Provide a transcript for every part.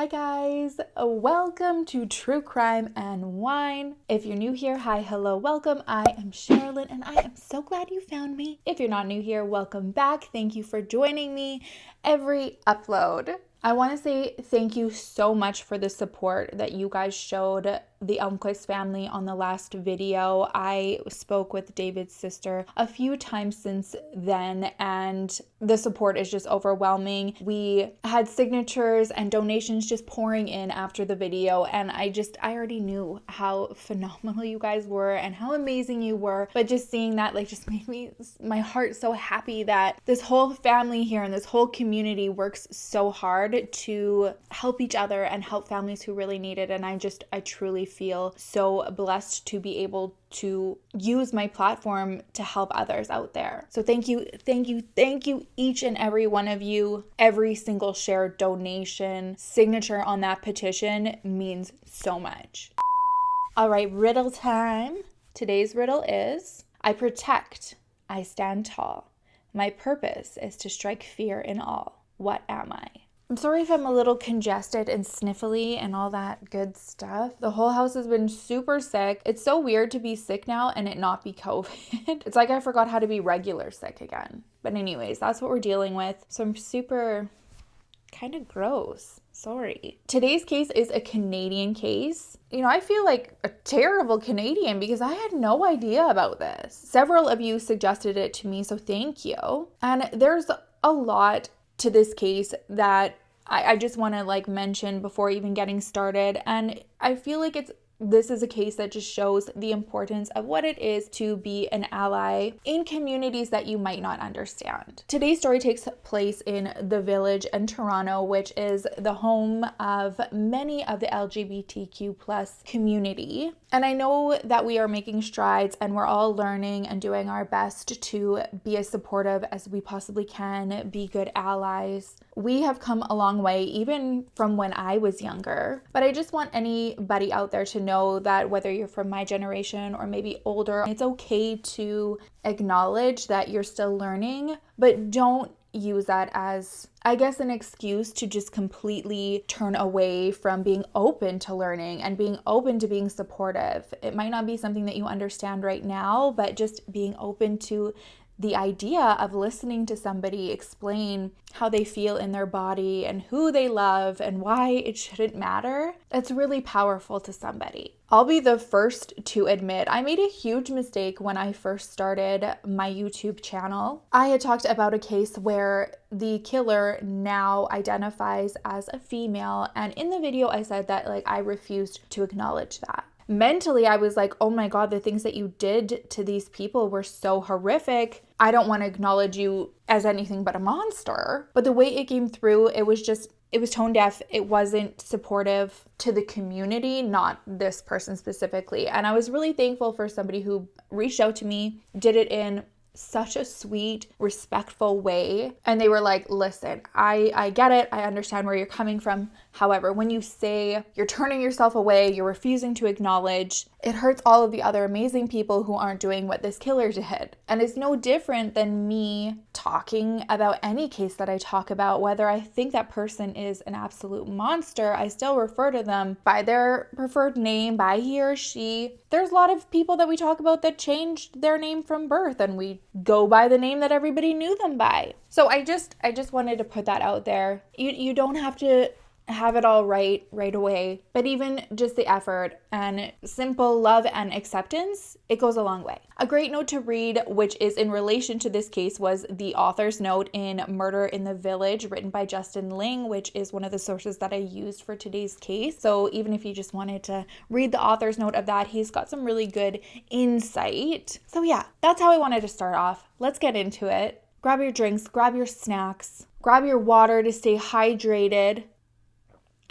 guys, welcome to True Crime and Wine. If you're new here, hi, hello, welcome. I am Sherilyn and I am so glad you found me. If you're not new here, welcome back. Thank you for joining me every upload. I want to say thank you so much for the support that you guys showed the Elmquist family on the last video. I spoke with David's sister a few times since then, and the support is just overwhelming. We had signatures and donations just pouring in after the video, and I already knew how phenomenal you guys were and how amazing you were, but just seeing that just made my heart so happy that this whole family here and this whole community works so hard to help each other and help families who really need it. And I truly feel so blessed to be able to use my platform to help others out there. So thank you, each and every one of you. Every single share, donation, signature on that petition means so much. All right, riddle time. Today's riddle is, I protect, I stand tall. My purpose is to strike fear in all. What am I? I'm sorry if I'm a little congested and sniffly and all that good stuff. The whole house has been super sick. It's so weird to be sick now and it not be COVID. It's like I forgot how to be regular sick again. But anyways, that's what we're dealing with. So I'm super kind of gross. Sorry. Today's case is a Canadian case. I feel like a terrible Canadian because I had no idea about this. Several of you suggested it to me, so thank you. And there's a lot to this case that I just want to mention before even getting started. And I feel like this is a case that just shows the importance of what it is to be an ally in communities that you might not understand. Today's story takes place in the Village in Toronto, which is the home of many of the LGBTQ plus community. And I know that we are making strides and we're all learning and doing our best to be as supportive as we possibly can, be good allies. We have come a long way, even from when I was younger. But I just want anybody out there to know that whether you're from my generation or maybe older, it's okay to acknowledge that you're still learning, but don't use that as, I guess, an excuse to just completely turn away from being open to learning and being open to being supportive. It might not be something that you understand right now, but just being open to the idea of listening to somebody explain how they feel in their body and who they love and why it shouldn't matter, it's really powerful to somebody. I'll be the first to admit I made a huge mistake when I first started my YouTube channel. I had talked about a case where the killer now identifies as a female, and in the video I said that I refused to acknowledge that. Mentally, I was like, oh my God, the things that you did to these people were so horrific. I don't want to acknowledge you as anything but a monster. But the way it came through, it was tone deaf. It wasn't supportive to the community, not this person specifically. And I was really thankful for somebody who reached out to me, did it in such a sweet, respectful way. And they were like, listen, I get it. I understand where you're coming from. However, when you say you're turning yourself away, you're refusing to acknowledge, it hurts all of the other amazing people who aren't doing what this killer did. And it's no different than me talking about any case that I talk about, whether I think that person is an absolute monster, I still refer to them by their preferred name, by he or she. There's a lot of people that we talk about that changed their name from birth, and we go by the name that everybody knew them by. So I just wanted to put that out there. You don't have to have it all right away, but even just the effort and simple love and acceptance, it goes a long way. A great note to read, which is in relation to this case, was the author's note in Murder in the Village, written by Justin Ling, which is one of the sources that I used for today's case. So even if you just wanted to read the author's note of that, he's got some really good insight. So yeah, that's how I wanted to start off. Let's get into it. Grab your drinks, grab your snacks, grab your water to stay hydrated.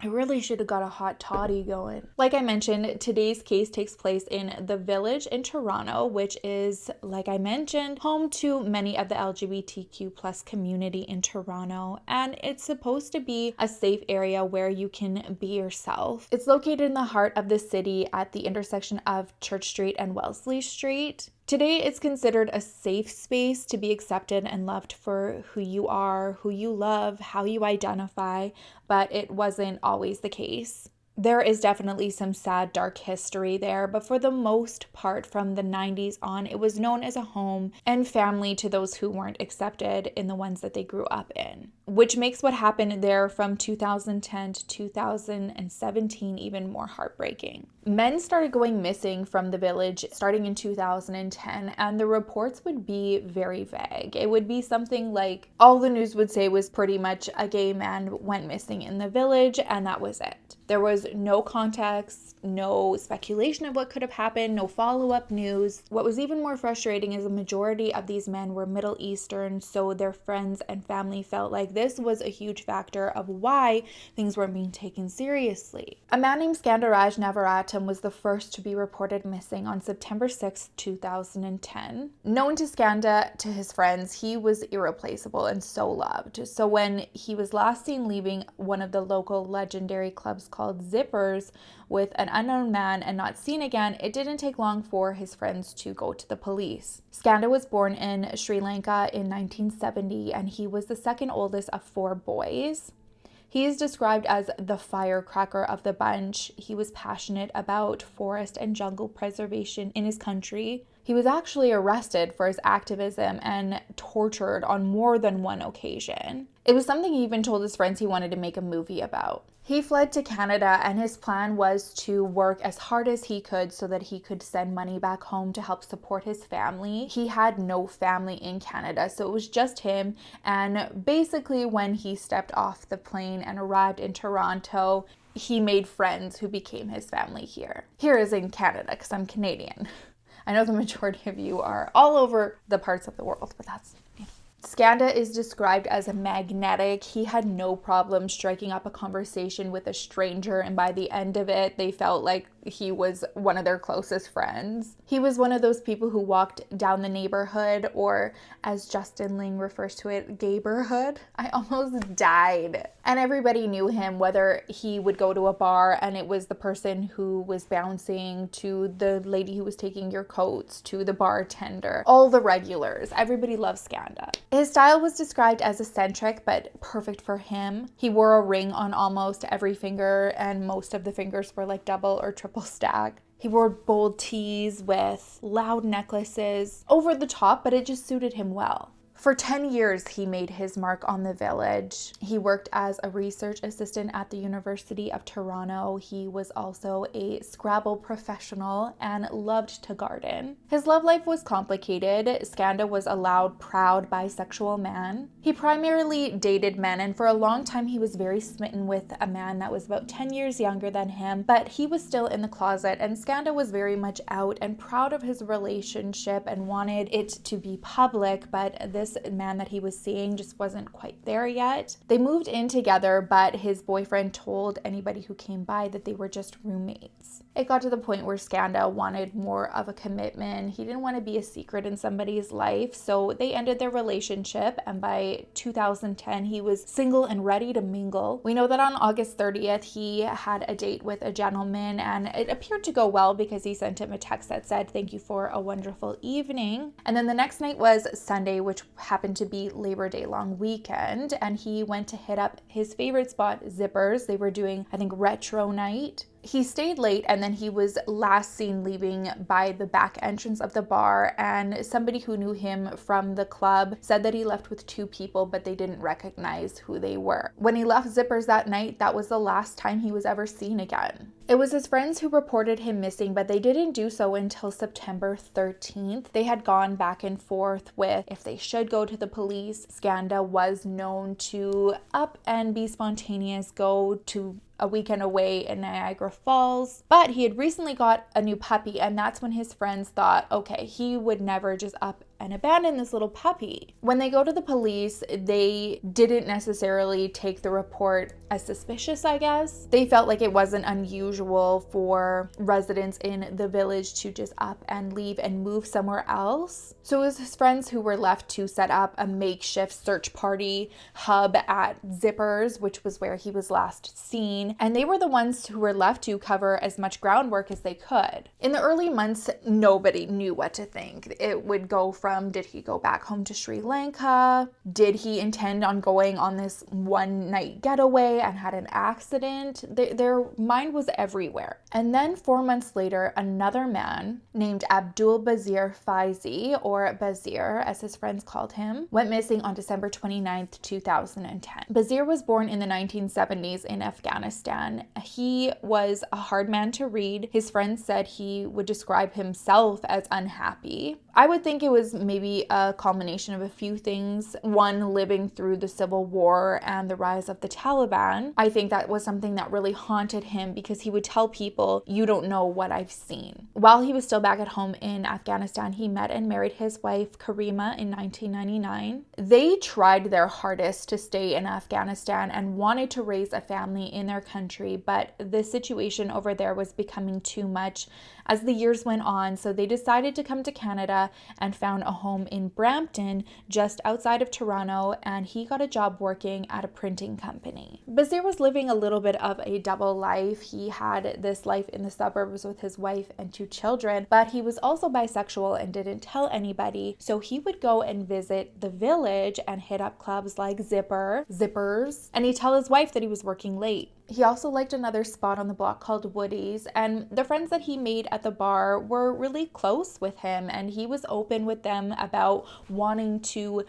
I really should have got a hot toddy going. Like I mentioned, today's case takes place in the Village in Toronto, which is, like I mentioned, home to many of the LGBTQ plus community in Toronto. And it's supposed to be a safe area where you can be yourself. It's located in the heart of the city at the intersection of Church Street and Wellesley Street. Today, it's considered a safe space to be accepted and loved for who you are, who you love, how you identify, but it wasn't always the case. There is definitely some sad, dark history there, but for the most part, from the 90s on, it was known as a home and family to those who weren't accepted in the ones that they grew up in, which makes what happened there from 2010 to 2017 even more heartbreaking. Men started going missing from the village starting in 2010, and the reports would be very vague. It would be something like all the news would say was pretty much a gay man went missing in the village, and that was it. There was no context, no speculation of what could have happened, no follow-up news. What was even more frustrating is the majority of these men were Middle Eastern, so their friends and family felt like this was a huge factor of why things weren't being taken seriously. A man named Skandaraj Navaratam was the first to be reported missing on September 6, 2010. Known to Skanda to his friends, he was irreplaceable and so loved. So when he was last seen leaving one of the local legendary clubs called Zippers with an unknown man and not seen again, it didn't take long for his friends to go to the police. Skanda was born in Sri Lanka in 1970, and he was the second oldest of 4 boys. He is described as the firecracker of the bunch. He was passionate about forest and jungle preservation in his country. He was actually arrested for his activism and tortured on more than one occasion. It was something he even told his friends he wanted to make a movie about. He fled to Canada, and his plan was to work as hard as he could so that he could send money back home to help support his family. He had no family in Canada, so it was just him. And basically, when he stepped off the plane and arrived in Toronto, he made friends who became his family here. Here is in Canada, because I'm Canadian. I know the majority of you are all over the parts of the world, but that's... Skanda is described as magnetic. He had no problem striking up a conversation with a stranger, and by the end of it, they felt like he was one of their closest friends. He was one of those people who walked down the neighborhood, or as Justin Ling refers to it, gayborhood. I almost died. And everybody knew him, whether he would go to a bar and it was the person who was bouncing, to the lady who was taking your coats, to the bartender, all the regulars. Everybody loves Skanda. His style was described as eccentric, but perfect for him. He wore a ring on almost every finger, and most of the fingers were like double or triple stack. He wore bold tees with loud necklaces, over the top, but it just suited him well. For 10 years, he made his mark on the village. He worked as a research assistant at the University of Toronto. He was also a Scrabble professional and loved to garden. His love life was complicated. Skanda was a loud, proud, bisexual man. He primarily dated men, and for a long time, he was very smitten with a man that was about 10 years younger than him, but he was still in the closet, and Skanda was very much out and proud of his relationship and wanted it to be public, but this man that he was seeing just wasn't quite there yet. They moved in together, but his boyfriend told anybody who came by that they were just roommates. It got to the point where Skanda wanted more of a commitment. He didn't want to be a secret in somebody's life, so they ended their relationship, and by 2010, he was single and ready to mingle. We know that on August 30th, he had a date with a gentleman, and it appeared to go well because he sent him a text that said, "Thank you for a wonderful evening." And then the next night was Sunday, which happened to be Labor Day long weekend, and he went to hit up his favorite spot, Zippers. They were doing, I think, retro night. He stayed late, and then he was last seen leaving by the back entrance of the bar, and somebody who knew him from the club said that he left with 2 people, but they didn't recognize who they were. When he left Zippers that night, that was the last time he was ever seen again. It was his friends who reported him missing, but they didn't do so until September 13th. They had gone back and forth with if they should go to the police. Skanda was known to up and be spontaneous, go to a weekend away in Niagara Falls, but he had recently got a new puppy, and that's when his friends thought, okay, he would never just up and abandon this little puppy. When they go to the police, they didn't necessarily take the report as suspicious, I guess. They felt like it wasn't unusual for residents in the village to just up and leave and move somewhere else. So it was his friends who were left to set up a makeshift search party hub at Zippers, which was where he was last seen, and they were the ones who were left to cover as much groundwork as they could. In the early months, nobody knew what to think. It would go from, did he go back home to Sri Lanka? Did he intend on going on this one night getaway and had an accident? Their mind was everywhere. And then 4 months later, another man named Abdul Bazir Faizi, or Bazir as his friends called him, went missing on December 29th, 2010. Bazir was born in the 1970s in Afghanistan. He was a hard man to read. His friends said he would describe himself as unhappy. I would think it was maybe a culmination of a few things. One, living through the Civil War and the rise of the Taliban. I think that was something that really haunted him because he would tell people, you don't know what I've seen. While he was still back at home in Afghanistan, he met and married his wife, Karima, in 1999. They tried their hardest to stay in Afghanistan and wanted to raise a family in their country, but the situation over there was becoming too much as the years went on, so they decided to come to Canada and found a home in Brampton, just outside of Toronto, and he got a job working at a printing company. Bazir was living a little bit of a double life. He had this life in the suburbs with his wife and 2 children, but he was also bisexual and didn't tell anybody, so he would go and visit the village and hit up clubs like Zippers, and he'd tell his wife that he was working late. He also liked another spot on the block called Woody's, and the friends that he made at the bar were really close with him, and he was open with them about wanting to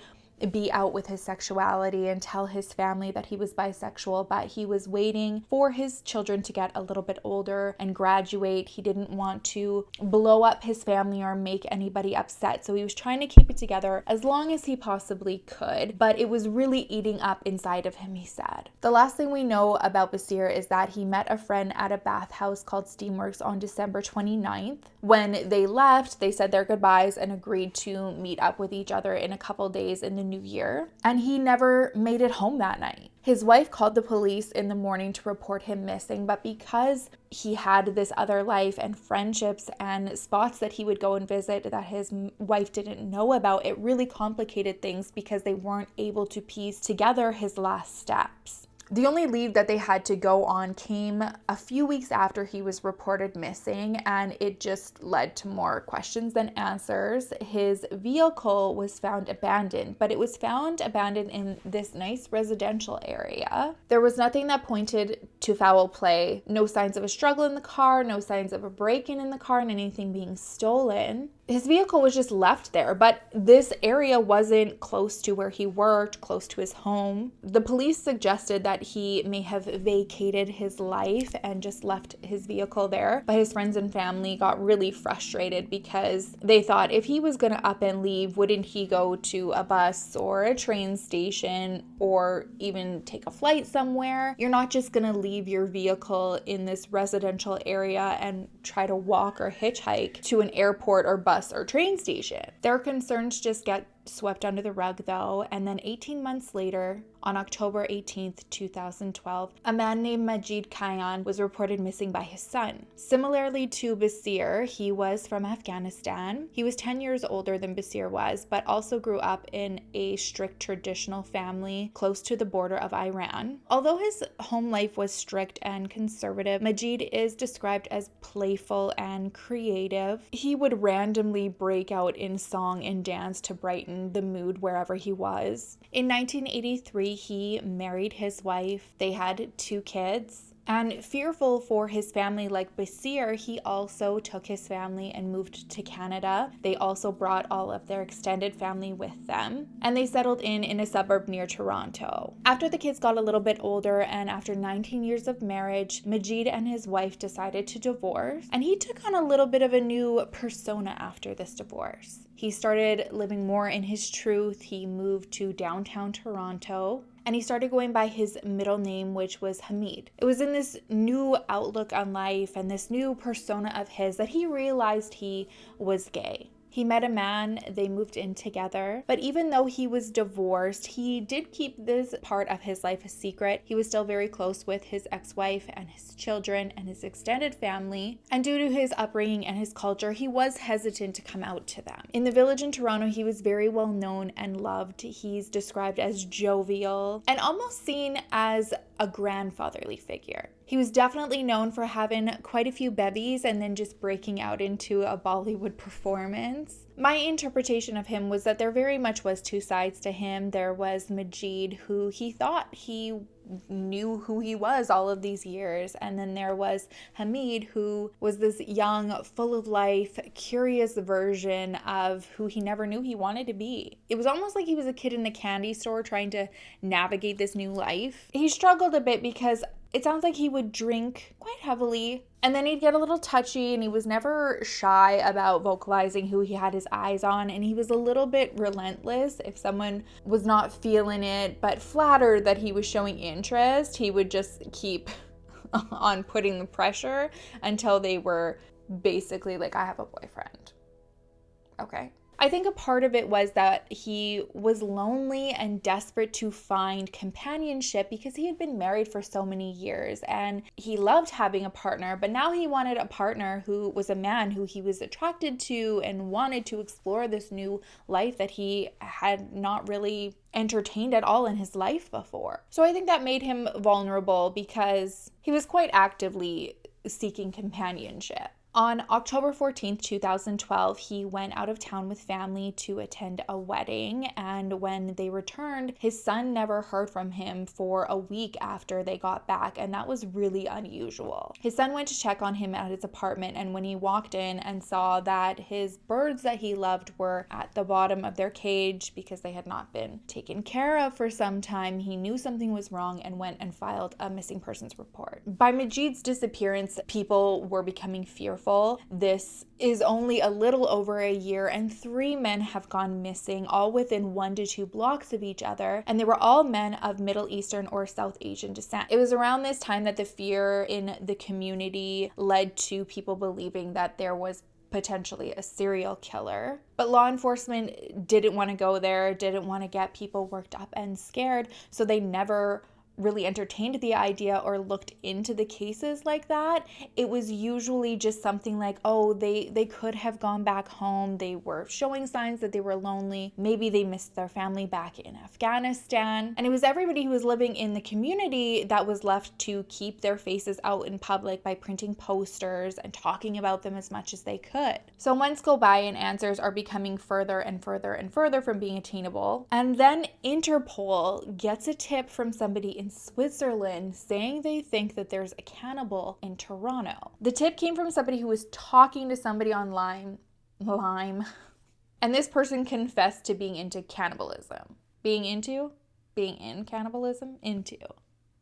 be out with his sexuality and tell his family that he was bisexual, but he was waiting for his children to get a little bit older and graduate. He didn't want to blow up his family or make anybody upset, so he was trying to keep it together as long as he possibly could, but it was really eating up inside of him, he said. The last thing we know about Bazir is that he met a friend at a bathhouse called Steamworks on December 29th. When they left, they said their goodbyes and agreed to meet up with each other in a couple days in the new year, and he never made it home that night. His wife called the police in the morning to report him missing, but because he had this other life and friendships and spots that he would go and visit that his wife didn't know about, it really complicated things because they weren't able to piece together his last steps. The only lead that they had to go on came a few weeks after he was reported missing, and it just led to more questions than answers. His vehicle was found abandoned, but it was found abandoned in this nice residential area. There was nothing that pointed to foul play, no signs of a struggle in the car, no signs of a break-in in the car, and anything being stolen. His vehicle was just left there, but this area wasn't close to where he worked, close to his home. The police suggested that he may have vacated his life and just left his vehicle there, but his friends and family got really frustrated because they thought if he was going to up and leave, wouldn't he go to a bus or a train station or even take a flight somewhere? You're not just going to leave your vehicle in this residential area and try to walk or hitchhike to an airport or bus or train station. Their concerns just get swept under the rug though, and then 18 months later, on October 18th, 2012, a man named Majid Kayan was reported missing by his son. Similarly to Bazir, he was from Afghanistan. He was 10 years older than Bazir was, but also grew up in a strict traditional family close to the border of Iran. Although his home life was strict and conservative, Majid is described as playful and creative. He would randomly break out in song and dance to brighten the mood wherever he was. In 1983, he married his wife. They had 2 kids. And fearful for his family like Bazir, he also took his family and moved to Canada. They also brought all of their extended family with them, and they settled in a suburb near Toronto. After the kids got a little bit older and after 19 years of marriage, Majid and his wife decided to divorce, and he took on a little bit of a new persona after this divorce. He started living more in his truth. He moved to downtown Toronto, and he started going by his middle name, which was Hamid. It was in this new outlook on life and this new persona of his that he realized he was gay. He met a man, they moved in together, but even though he was divorced, he did keep this part of his life a secret. He was still very close with his ex-wife and his children and his extended family, and due to his upbringing and his culture, he was hesitant to come out to them. In the village in Toronto, he was very well known and loved. He's described as jovial and almost seen as a grandfatherly figure. He was definitely known for having quite a few bevies and then just breaking out into a Bollywood performance. My interpretation of him was that there very much was two sides to him. There was Majid, who he thought he knew who he was all of these years. And then there was Hamid, who was this young, full of life, curious version of who he never knew he wanted to be. It was almost like he was a kid in a candy store trying to navigate this new life. He struggled a bit because it sounds like he would drink quite heavily, and then he'd get a little touchy, and he was never shy about vocalizing who he had his eyes on, and he was a little bit relentless. If someone was not feeling it but flattered that he was showing interest, he would just keep on putting the pressure until they were basically like, I have a boyfriend. Okay. I think a part of it was that he was lonely and desperate to find companionship because he had been married for so many years and he loved having a partner, but now he wanted a partner who was a man who he was attracted to and wanted to explore this new life that he had not really entertained at all in his life before. So I think that made him vulnerable because he was quite actively seeking companionship. On October 14th, 2012, he went out of town with family to attend a wedding, and when they returned, his son never heard from him for a week after they got back, and that was really unusual. His son went to check on him at his apartment, and when he walked in and saw that his birds that he loved were at the bottom of their cage because they had not been taken care of for some time, he knew something was wrong and went and filed a missing persons report. By Majid's disappearance, people were becoming fearful. This is only a little over a year, and 3 men have gone missing, all within 1 to 2 blocks of each other, and they were all men of Middle Eastern or South Asian descent. It was around this time that the fear in the community led to people believing that there was potentially a serial killer. But law enforcement didn't want to go there, didn't want to get people worked up and scared, so they never really entertained the idea or looked into the cases like that. It was usually just something like, oh, they could have gone back home. They were showing signs that they were lonely. Maybe they missed their family back in Afghanistan. And it was everybody who was living in the community that was left to keep their faces out in public by printing posters and talking about them as much as they could. So months go by and answers are becoming further and further and further from being attainable. And then Interpol gets a tip from somebody in Switzerland saying they think that there's a cannibal in Toronto. The tip came from somebody who was talking to somebody online, and this person confessed to being into cannibalism. Being in cannibalism?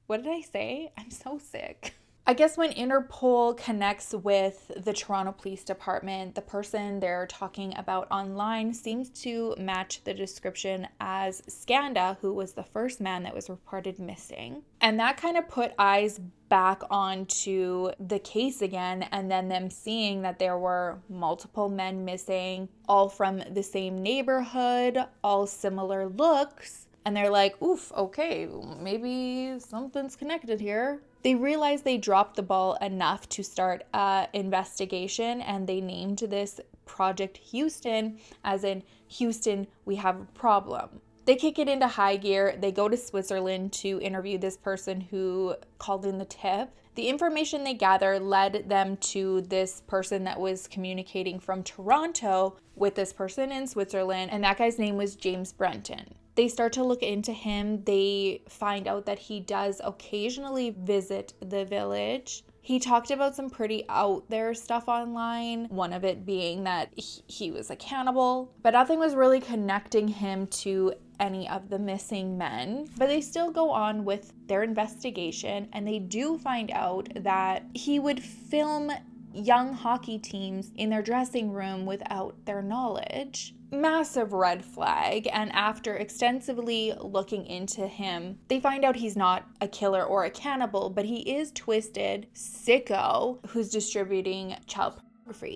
What did I say? I'm so sick. I guess when Interpol connects with the Toronto Police Department, the person they're talking about online seems to match the description as Skanda, who was the first man that was reported missing. And that kind of put eyes back onto the case again, and then them seeing that there were multiple men missing, all from the same neighborhood, all similar looks. And they're like, oof, okay, maybe something's connected here. They realized they dropped the ball enough to start an investigation, and they named this Project Houston, as in, Houston, we have a problem. They kick it into high gear. They go to Switzerland to interview this person who called in the tip. The information they gather led them to this person that was communicating from Toronto with this person in Switzerland, and that guy's name was James Brenton. They start to look into him. They find out that he does occasionally visit the village. He talked about some pretty out there stuff online, one of it being that he was a cannibal, but nothing was really connecting him to any of the missing men. But they still go on with their investigation, and they do find out that he would film young hockey teams in their dressing room without their knowledge. Massive red flag. And after extensively looking into him, they find out he's not a killer or a cannibal, but he is twisted sicko who's distributing child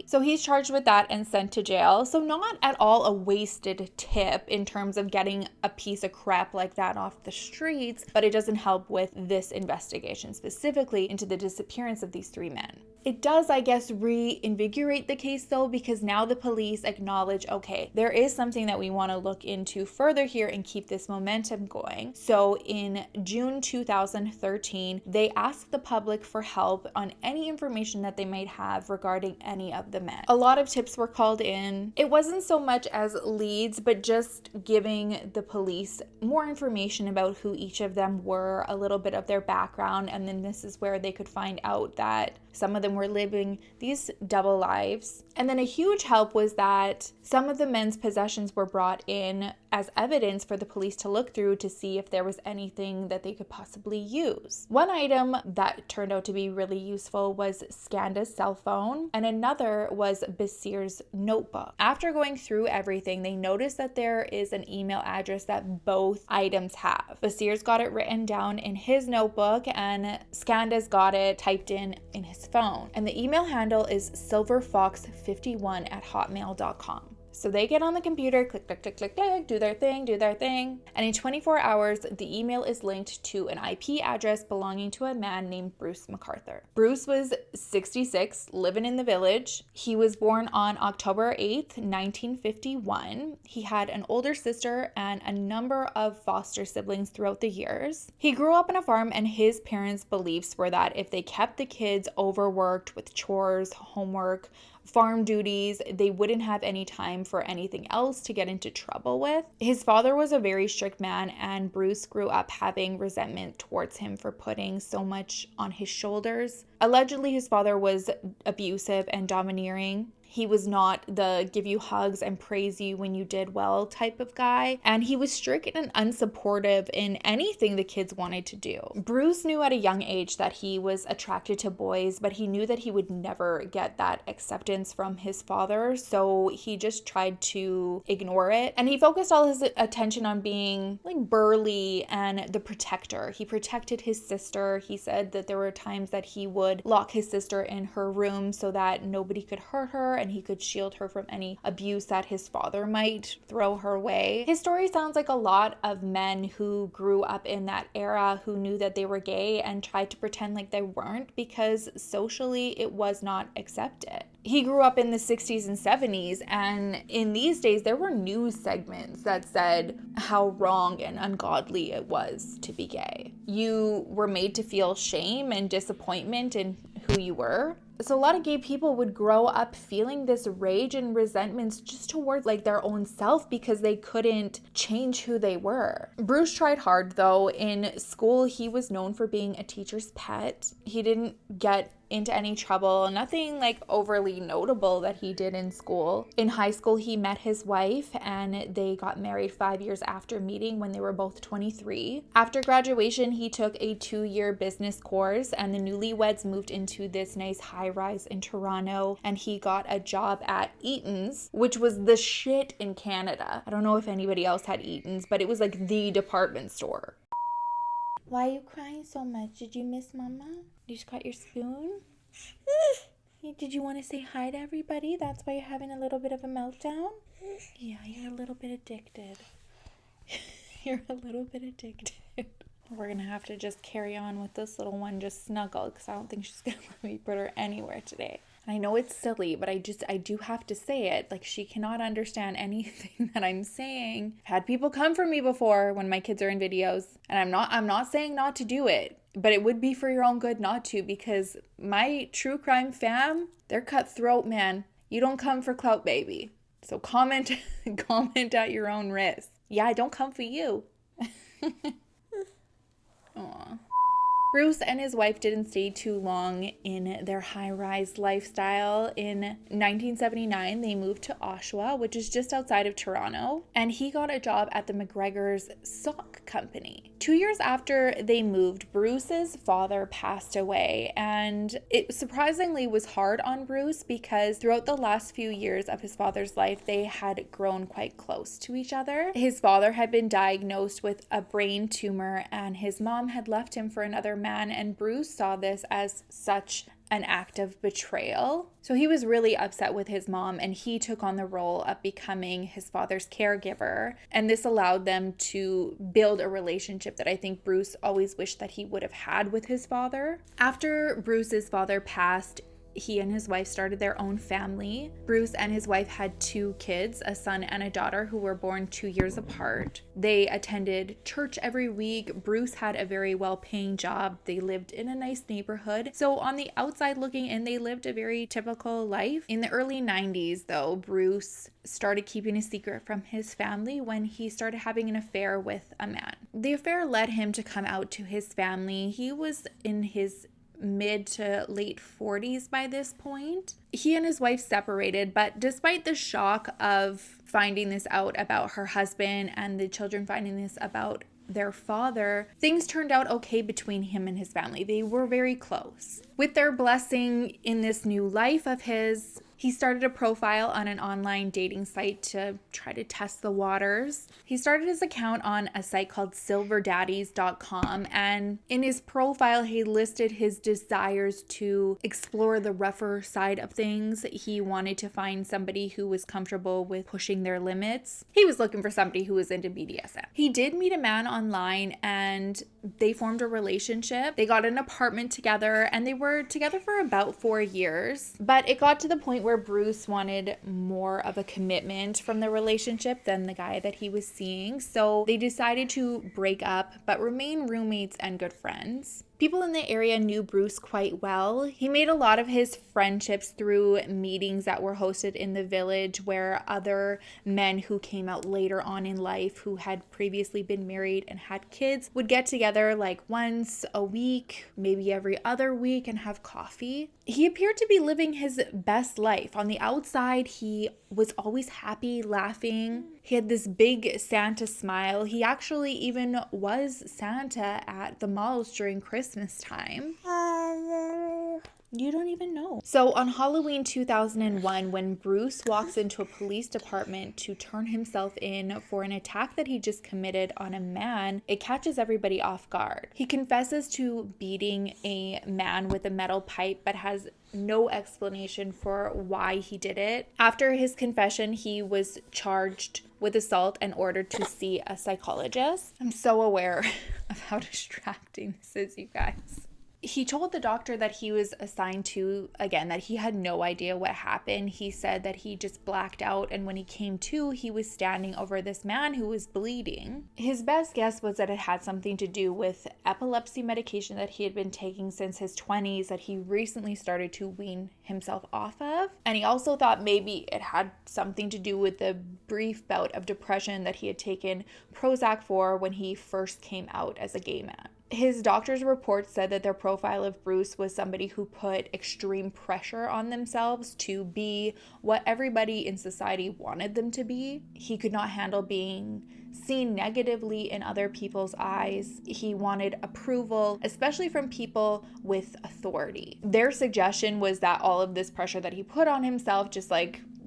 So he's charged with that and sent to jail. So not at all a wasted tip in terms of getting a piece of crap like that off the streets, but it doesn't help with this investigation specifically into the disappearance of these 3 men. It does, I guess, reinvigorate the case though, because now the police acknowledge, okay, there is something that we want to look into further here and keep this momentum going. So in June 2013, they asked the public for help on any information that they might have regarding any of the men. A lot of tips were called in. It wasn't so much as leads, but just giving the police more information about who each of them were, a little bit of their background, and then this is where they could find out that some of them were living these double lives. And then a huge help was that some of the men's possessions were brought in as evidence for the police to look through to see if there was anything that they could possibly use. One item that turned out to be really useful was Scanda's cell phone, and another was Basir's notebook. After going through everything, they noticed that there is an email address that both items have. Basir's got it written down in his notebook, and Scanda's got it typed in his phone. And the email handle is silverfox51@hotmail.com. So they get on the computer, click, click, click, click, click, do their thing. And in 24 hours, the email is linked to an IP address belonging to a man named Bruce McArthur. Bruce was 66, living in the village. He was born on October 8th, 1951. He had an older sister and a number of foster siblings throughout the years. He grew up on a farm, and his parents' beliefs were that if they kept the kids overworked with chores, homework, farm duties, they wouldn't have any time for anything else to get into trouble with. His father was a very strict man, and Bruce grew up having resentment towards him for putting so much on his shoulders. Allegedly, his father was abusive and domineering. He was not the give you hugs and praise you when you did well type of guy, and he was strict and unsupportive in anything the kids wanted to do. Bruce knew at a young age that he was attracted to boys, but he knew that he would never get that acceptance from his father, so he just tried to ignore it, and he focused all his attention on being like burly and the protector. He protected his sister. He said that there were times that he would lock his sister in her room so that nobody could hurt her, and he could shield her from any abuse that his father might throw her way. His story sounds like a lot of men who grew up in that era who knew that they were gay and tried to pretend like they weren't because socially it was not accepted. He grew up in the 60s and 70s, and in these days there were news segments that said how wrong and ungodly it was to be gay. You were made to feel shame and disappointment in who you were. So a lot of gay people would grow up feeling this rage and resentments just towards like their own self because they couldn't change who they were. Bruce tried hard though. In school, he was known for being a teacher's pet. He didn't get into any trouble, nothing like overly notable that he did in school. In high school, he met his wife and they got married 5 years after meeting when they were both 23. After graduation, he took a 2-year business course, and the newlyweds moved into this nice high-rise in Toronto, and he got a job at Eaton's, which was the shit in Canada. I don't know if anybody else had Eaton's, but it was like the department store. Why are you crying so much? Did you miss Mama? You just got your spoon? Did you want to say hi to everybody? That's why you're having a little bit of a meltdown? Yeah, you're a little bit addicted. You're a little bit addicted. We're going to have to just carry on with this little one just snuggled because I don't think she's going to let me put her anywhere today. I know it's silly, but I do have to say it. Like, she cannot understand anything that I'm saying. I've had people come for me before when my kids are in videos, and I'm not saying not to do it, but it would be for your own good not to, because my true crime fam, they're cutthroat, man. You don't come for clout, baby. So comment at your own risk. Yeah, I don't come for you. Aw. Bruce and his wife didn't stay too long in their high-rise lifestyle. In 1979, they moved to Oshawa, which is just outside of Toronto, and he got a job at the McGregor's sock company. 2 years after they moved, Bruce's father passed away, and it surprisingly was hard on Bruce because throughout the last few years of his father's life, they had grown quite close to each other. His father had been diagnosed with a brain tumor, and his mom had left him for another man, and Bruce saw this as such an act of betrayal. So he was really upset with his mom, and he took on the role of becoming his father's caregiver. And this allowed them to build a relationship that I think Bruce always wished that he would have had with his father. After Bruce's father passed, he and his wife started their own family. Bruce and his wife had 2 kids, a son and a daughter, who were born 2 years apart. They attended church every week. Bruce had a very well-paying job. They lived in a nice neighborhood. So on the outside looking in, they lived a very typical life. In the early 90s, though, Bruce started keeping a secret from his family when he started having an affair with a man. The affair led him to come out to his family. He was in his mid to late 40s by this point. He and his wife separated, but despite the shock of finding this out about her husband and the children finding this about their father, things turned out okay between him and his family. They were very close. With their blessing in this new life of his, he started a profile on an online dating site to try to test the waters. He started his account on a site called silverdaddies.com, and in his profile, he listed his desires to explore the rougher side of things. He wanted to find somebody who was comfortable with pushing their limits. He was looking for somebody who was into BDSM. He did meet a man online, and they formed a relationship. They got an apartment together, and they were together for about 4 years. But it got to the point where Bruce wanted more of a commitment from the relationship than the guy that he was seeing. So they decided to break up, but remain roommates and good friends. People in the area knew Bruce quite well. He made a lot of his friendships through meetings that were hosted in the village, where other men who came out later on in life who had previously been married and had kids would get together like once a week, maybe every other week, and have coffee. He appeared to be living his best life. On the outside, he was always happy, laughing. He had this big Santa smile. He actually even was Santa at the malls during Christmas time. You don't even know. So on Halloween 2001, when Bruce walks into a police department to turn himself in for an attack that he just committed on a man, it catches everybody off guard. He confesses to beating a man with a metal pipe, but has no explanation for why he did it. After his confession, he was charged with assault and ordered to see a psychologist. I'm so aware of how distracting this is, you guys. He told the doctor that he was assigned to, again, that he had no idea what happened. He said that he just blacked out, and when he came to, he was standing over this man who was bleeding. His best guess was that it had something to do with epilepsy medication that he had been taking since his 20s that he recently started to wean himself off of. And he also thought maybe it had something to do with the brief bout of depression that he had taken Prozac for when he first came out as a gay man. His doctor's report said that their profile of Bruce was somebody who put extreme pressure on themselves to be what everybody in society wanted them to be. He could not handle being seen negatively in other people's eyes. He wanted approval, especially from people with authority. Their suggestion was that all of this pressure that he put on himself just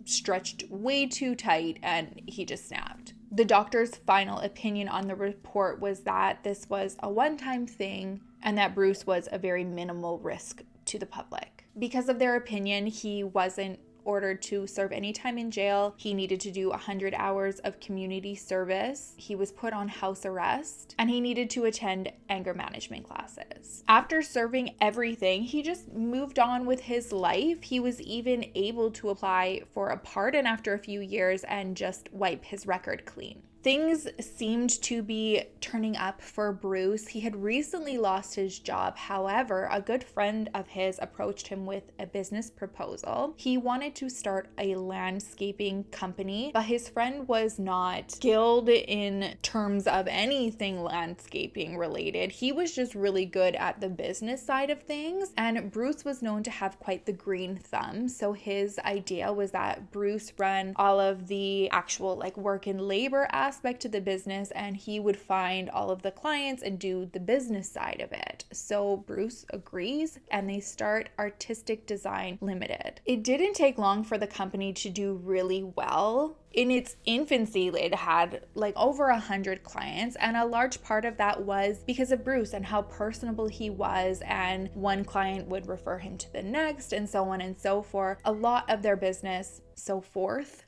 stretched way too tight, and he just snapped. The doctor's final opinion on the report was that this was a one-time thing and that Bruce was a very minimal risk to the public. Because of their opinion, he wasn't ordered to serve any time in jail. He needed to do 100 hours of community service. He was put on house arrest, and he needed to attend anger management classes. After serving everything, he just moved on with his life. He was even able to apply for a pardon after a few years and just wipe his record clean. Things seemed to be turning up for Bruce. He had recently lost his job. However, a good friend of his approached him with a business proposal. He wanted to start a landscaping company, but his friend was not skilled in terms of anything landscaping related. He was just really good at the business side of things, and Bruce was known to have quite the green thumb. So his idea was that Bruce run all of the actual work and labor aspects aspect to the business, and he would find all of the clients and do the business side of it. So Bruce agrees, and they start Artistic Design Limited. It didn't take long for the company to do really well. In its infancy, it had like over 100 clients, and a large part of that was because of Bruce and how personable he was, and one client would refer him to the next, and so on and so forth. A lot of their business, so forth.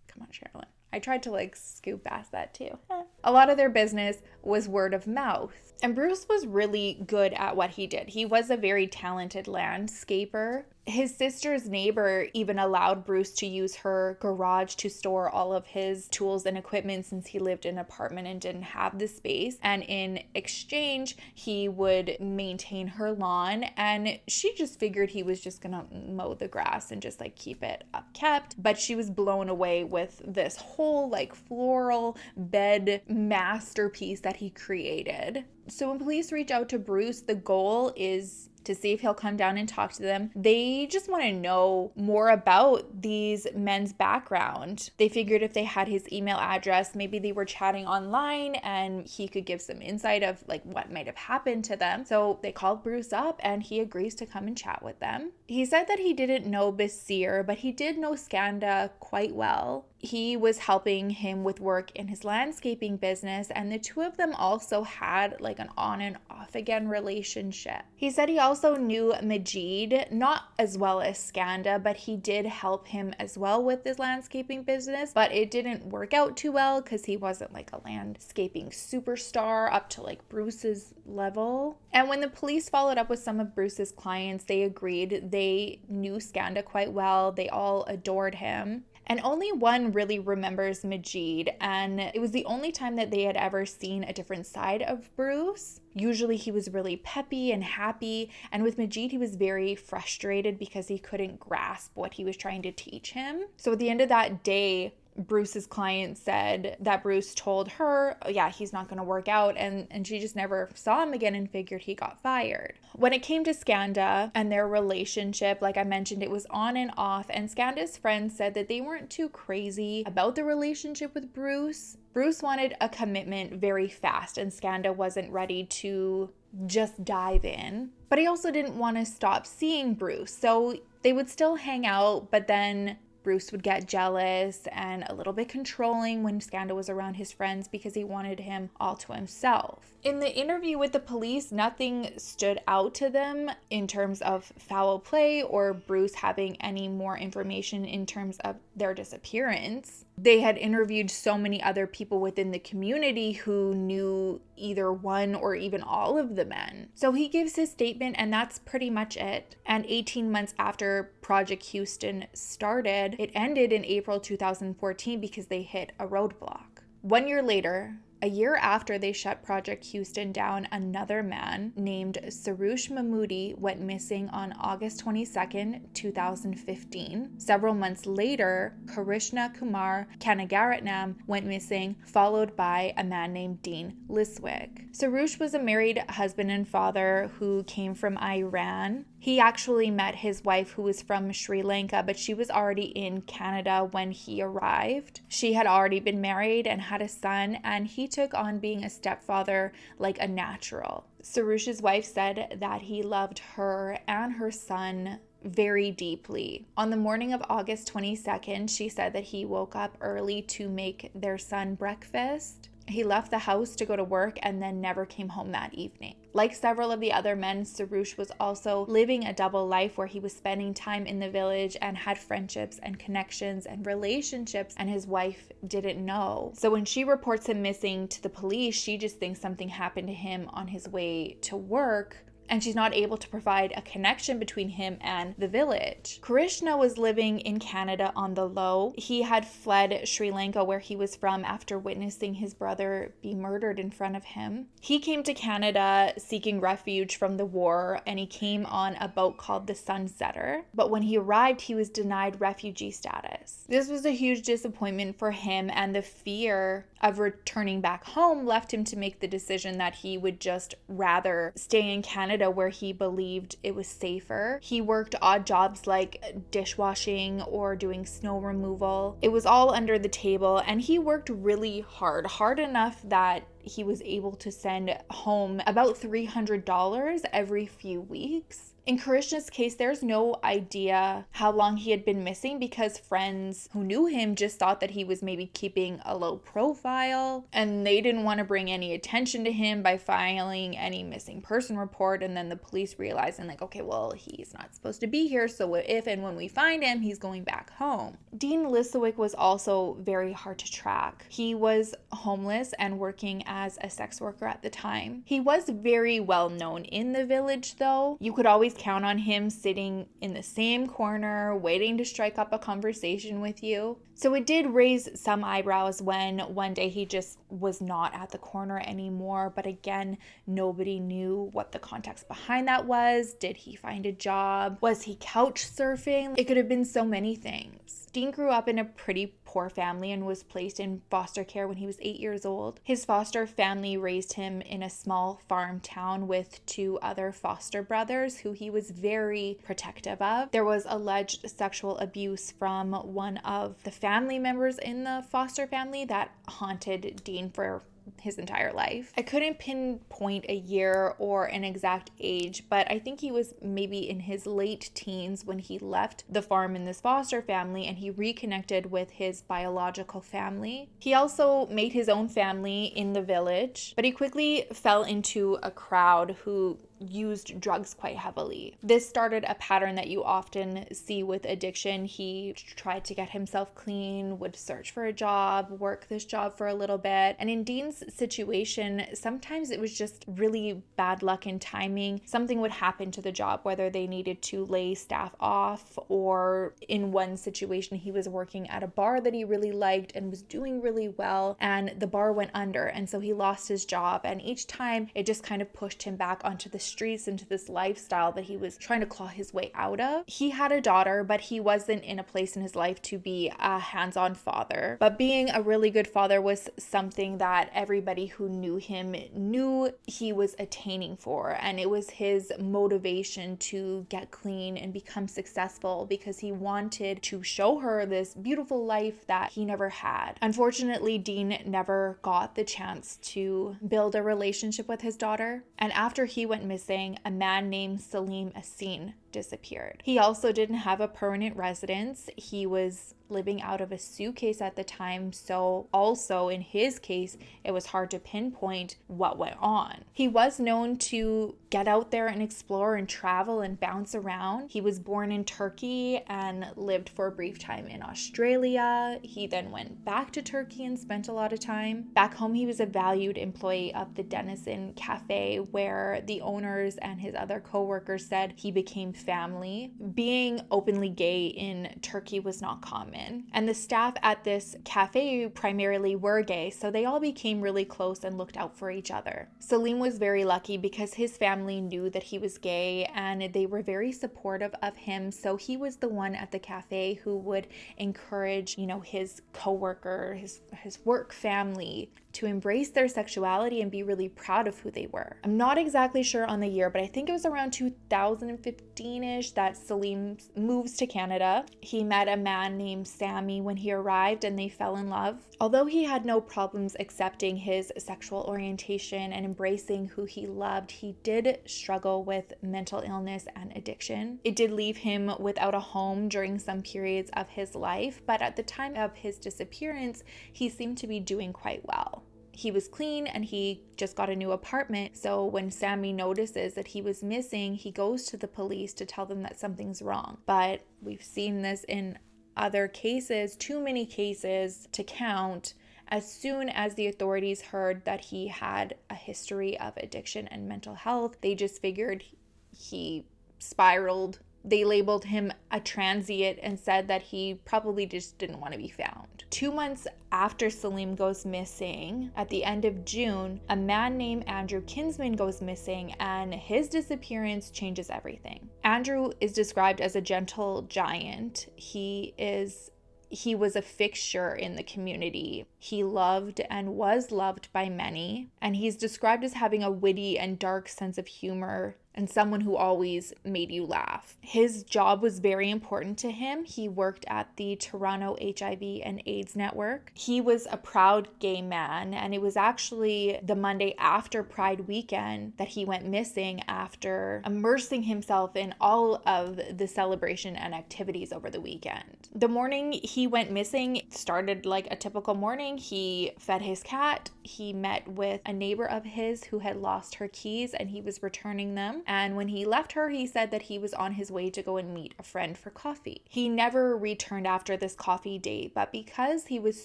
Come on, Sherilyn. I tried to like scoop past that too. A lot of their business was word of mouth. And Bruce was really good at what he did. He was a very talented landscaper. His sister's neighbor even allowed Bruce to use her garage to store all of his tools and equipment since he lived in an apartment and didn't have the space. And in exchange, he would maintain her lawn, and she just figured he was just gonna mow the grass and just like keep it upkept. But she was blown away with this whole like floral bed masterpiece that he created. So when police reach out to Bruce, the goal is to see if he'll come down and talk to them. They just want to know more about these men's background. They figured if they had his email address, maybe they were chatting online and he could give some insight of like what might have happened to them. So they called Bruce up and he agrees to come and chat with them. He said that he didn't know Basir, but he did know Skanda quite well. He was helping him with work in his landscaping business, and the two of them also had like an on and off again relationship. He said he also knew Majid, not as well as Skanda, but he did help him as well with his landscaping business, but it didn't work out too well because he wasn't like a landscaping superstar up to like Bruce's level. And when the police followed up with some of Bruce's clients, they agreed they knew Skanda quite well. They all adored him. And only one really remembers Majid, and it was the only time that they had ever seen a different side of Bruce. Usually he was really peppy and happy, and with Majid he was very frustrated because he couldn't grasp what he was trying to teach him. So at the end of that day, Bruce's client said that Bruce told her, yeah, he's not going to work out, and she just never saw him again and figured he got fired. When it came to Skanda and their relationship, like I mentioned, it was on and off, and Skanda's friends said that they weren't too crazy about the relationship with Bruce. Bruce wanted a commitment very fast, and Skanda wasn't ready to just dive in. But he also didn't want to stop seeing Bruce, so they would still hang out, but then Bruce would get jealous and a little bit controlling when Skanda was around his friends because he wanted him all to himself. In the interview with the police, nothing stood out to them in terms of foul play or Bruce having any more information in terms of their disappearance. They had interviewed so many other people within the community who knew either one or even all of the men. So he gives his statement, and that's pretty much it. And 18 months after Project Houston started, it ended in April 2014 because they hit a roadblock. 1 year later, a year after they shut Project Houston down, another man named Sarush Mahmoodi went missing on August 22nd, 2015. Several months later, Krishna Kumar Kanagaratnam went missing, followed by a man named Dean Liswick. Sarush was a married husband and father who came from Iran. He actually met his wife, who was from Sri Lanka, but she was already in Canada when he arrived. She had already been married and had a son, and he took on being a stepfather like a natural. Sarush's wife said that he loved her and her son very deeply. On the morning of August 22nd, she said that he woke up early to make their son breakfast. He left the house to go to work and then never came home that evening. Like several of the other men, Sarush was also living a double life where he was spending time in the village and had friendships and connections and relationships, and his wife didn't know. So when she reports him missing to the police, she just thinks something happened to him on his way to work, and she's not able to provide a connection between him and the village. Krishna was living in Canada on the low. He had fled Sri Lanka, where he was from, after witnessing his brother be murdered in front of him. He came to Canada seeking refuge from the war, and he came on a boat called the Sunsetter. But when he arrived, he was denied refugee status. This was a huge disappointment for him, and the fear of returning back home left him to make the decision that he would just rather stay in Canada Canada where he believed it was safer. He worked odd jobs like dishwashing or doing snow removal. It was all under the table, and he worked really hard enough that he was able to send home about $300 every few weeks. In Karishna's case, there's no idea how long he had been missing because friends who knew him just thought that he was maybe keeping a low profile, and they didn't want to bring any attention to him by filing any missing person report. And then the police realizing like, okay, well, he's not supposed to be here, so if and when we find him, he's going back home. Dean Lisowick was also very hard to track. He was homeless and working as a sex worker at the time. He was very well known in the village though. You could always count on him sitting in the same corner waiting to strike up a conversation with you. So it did raise some eyebrows when one day he just was not at the corner anymore. But again, nobody knew what the context behind that was. Did he find a job? Was he couch surfing? It could have been so many things. Dean grew up in a pretty poor family and was placed in foster care when he was 8 years old. His foster family raised him in a small farm town with 2 other foster brothers who he was very protective of. There was alleged sexual abuse from one of the family members in the foster family that haunted Dean for his entire life. I couldn't pinpoint a year or an exact age, but I think he was maybe in his late teens when he left the farm in this foster family and he reconnected with his biological family. He also made his own family in the village, but he quickly fell into a crowd who used drugs quite heavily. This started a pattern that you often see with addiction. He tried to get himself clean, would search for a job, work this job for a little bit. And in Dean's situation, sometimes it was just really bad luck and timing. Something would happen to the job, whether they needed to lay staff off, or in one situation, he was working at a bar that he really liked and was doing really well, and the bar went under, and so he lost his job. And each time it just kind of pushed him back onto the streets, into this lifestyle that he was trying to claw his way out of. He had a daughter, but he wasn't in a place in his life to be a hands-on father. But being a really good father was something that everybody who knew him knew he was attaining for, and it was his motivation to get clean and become successful because he wanted to show her this beautiful life that he never had. Unfortunately, Dean never got the chance to build a relationship with his daughter, and after he went missing, a man named Salim Asin disappeared. He also didn't have a permanent residence. He was living out of a suitcase at the time, so also in his case, it was hard to pinpoint what went on. He was known to get out there and explore and travel and bounce around. He was born in Turkey and lived for a brief time in Australia. He then went back to Turkey and spent a lot of time. Back home, he was a valued employee of the Denizen Cafe, where the owners and his other co-workers said he became family. Being openly gay in Turkey was not common, and the staff at this cafe primarily were gay, so they all became really close and looked out for each other. Salim was very lucky because his family knew that he was gay and they were very supportive of him, so he was the one at the cafe who would encourage, his coworker, his work family to embrace their sexuality and be really proud of who they were. I'm not exactly sure on the year, but I think it was around 2015-ish that Salim moves to Canada. He met a man named Sammy when he arrived and they fell in love. Although he had no problems accepting his sexual orientation and embracing who he loved, he did struggle with mental illness and addiction. It did leave him without a home during some periods of his life, but at the time of his disappearance, he seemed to be doing quite well. He was clean and he just got a new apartment. So when Sammy notices that he was missing, he goes to the police to tell them that something's wrong. But we've seen this in other cases, too many cases to count. As soon as the authorities heard that he had a history of addiction and mental health, they just figured he spiraled. They labeled him a transient and said that he probably just didn't want to be found. 2 months after Salim goes missing, at the end of June, a man named Andrew Kinsman goes missing, and his disappearance changes everything. Andrew is described as a gentle giant. He was a fixture in the community. He loved and was loved by many, and he's described as having a witty and dark sense of humor and someone who always made you laugh. His job was very important to him. He worked at the Toronto HIV and AIDS Network. He was a proud gay man, and it was actually the Monday after Pride weekend that he went missing after immersing himself in all of the celebration and activities over the weekend. The morning he went missing started like a typical morning. He fed his cat. He met with a neighbor of his who had lost her keys and he was returning them. And when he left her, he said that he was on his way to go and meet a friend for coffee. He never returned after this coffee date, but because he was